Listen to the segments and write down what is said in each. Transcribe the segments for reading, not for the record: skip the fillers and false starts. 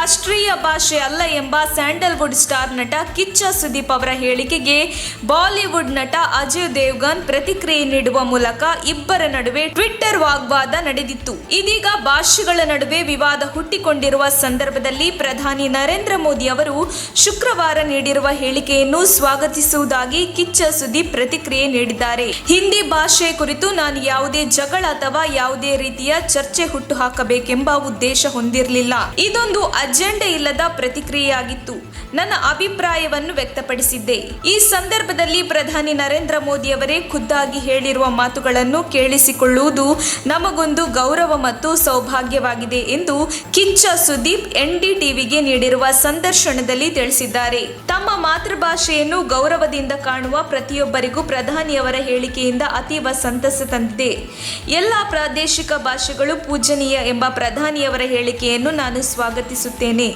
ರಾಷ್ಟ್ರೀಯ ಭಾಷೆ ಅಲ್ಲ ಎಂಬ ಸ್ಯಾಂಡಲ್ವುಡ್ ಸ್ಟಾರ್ ನಟ ಕಿಚ್ಚ ಸುದೀಪ್ ಅವರ ಹೇಳಿಕೆಗೆ ಬಾಲಿವುಡ್ ನಟ ಅಜಯ್ ದೇವ್ಗನ್ ಪ್ರತಿಕ್ರಿಯೆ ನೀಡುವ ಮೂಲಕ ಇಬ್ಬರ ನಡುವೆ ಟ್ವಿಟ್ಟರ್ ವಾಗ್ವಾದ ನಡೆದಿತ್ತು. ಇದೀಗ ಭಾಷೆಗಳ ನಡುವೆ ವಿವಾದ ಹುಟ್ಟಿಕೊಂಡಿರುವ ಸಂದರ್ಭದಲ್ಲಿ ಪ್ರಧಾನಿ ನರೇಂದ್ರ ಮೋದಿ ಅವರು ಶುಕ್ರವಾರ ನೀಡಿರುವ ಹೇಳಿಕೆಯನ್ನು ಸ್ವಾಗತಿಸುವುದಾಗಿ ಕಿಚ್ಚ ಸುದೀಪ್ ಪ್ರತಿಕ್ರಿಯೆ ನೀಡಿದ್ದಾರೆ. ಹಿಂದಿ ಭಾಷೆ ಕುರಿತು ನಾನು ಯಾವುದೇ ಜಗಳ ಅಥವಾ ಯಾವುದೇ ರೀತಿಯ ಚರ್ಚೆ ಹುಟ್ಟುಹಾಕಬೇಕೆಂಬ ಉದ್ದೇಶ ಹೊಂದಿರಲಿಲ್ಲ. ಇದೊಂದು ಅಜೆಂಡೆ ಇಲ್ಲದ ಪ್ರತಿಕ್ರಿಯೆಯಾಗಿತ್ತು. ನನ್ನ ಅಭಿಪ್ರಾಯವನ್ನು ವ್ಯಕ್ತಪಡಿಸಿದ್ದೆ. ಈ ಸಂದರ್ಭದಲ್ಲಿ ಪ್ರಧಾನಿ ನರೇಂದ್ರ ಮೋದಿ ಅವರೇ ಖುದ್ದಾಗಿ ಹೇಳಿರುವ ಮಾತುಗಳನ್ನು ಕೇಳಿಸಿಕೊಳ್ಳುವುದು ನಮಗೊಂದು ಗೌರವ ಮತ್ತು ಸೌಭಾಗ್ಯವಾಗಿದೆ ಎಂದು ಕಿಚ್ಚ ಸುದೀಪ್ NDTVಗೆ ನೀಡಿರುವ ಸಂದರ್ಶನದಲ್ಲಿ ತಿಳಿಸಿದ್ದಾರೆ. ತಮ್ಮ ಮಾತೃಭಾಷೆಯನ್ನು ಗೌರವದಿಂದ ಕಾಣುವ ಪ್ರತಿಯೊಬ್ಬರಿಗೂ ಪ್ರಧಾನಿಯವರ ಹೇಳಿಕೆಯಿಂದ ಅತೀವ ಸಂತಸ ತಂದಿದೆ. ಎಲ್ಲ ಪ್ರಾದೇಶಿಕ ಭಾಷೆಗಳು ಪೂಜನೀಯ ಎಂಬ ಪ್ರಧಾನಿಯವರ ಹೇಳಿಕೆಯನ್ನು ನಾನು ಸ್ವಾಗತಿಸುತ್ತೇನೆ.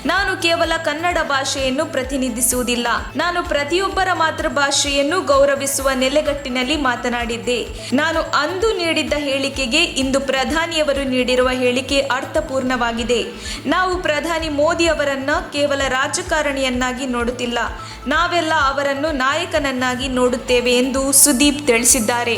ನಾನು ಕೇವಲ ಕನ್ನಡ ಭಾಷೆಯನ್ನು ಪ್ರತಿನಿಧಿಸುವುದಿಲ್ಲ. ನಾನು ಪ್ರತಿಯೊಬ್ಬರ ಮಾತೃಭಾಷೆಯನ್ನು ಗೌರವಿಸುವ ನೆಲೆಗಟ್ಟಿನಲ್ಲಿ ಮಾತನಾಡಿದ್ದೆ. ನಾನು ಅಂದು ನೀಡಿದ್ದ ಹೇಳಿಕೆಗೆ ಇಂದು ಪ್ರಧಾನಿಯವರು ನೀಡಿರುವ ಹೇಳಿಕೆ ಅರ್ಥಪೂರ್ಣವಾಗಿದೆ. ನಾವು ಪ್ರಧಾನಿ ಮೋದಿ ಅವರನ್ನ ಕೇವಲ ರಾಜಕಾರಣಿಯನ್ನಾಗಿ ನೋಡುತ್ತಿಲ್ಲ, ನಾವೆಲ್ಲ ಅವರನ್ನು ನಾಯಕನನ್ನಾಗಿ ನೋಡುತ್ತೇವೆ ಎಂದು ಸುದೀಪ್ ತಿಳಿಸಿದ್ದಾರೆ.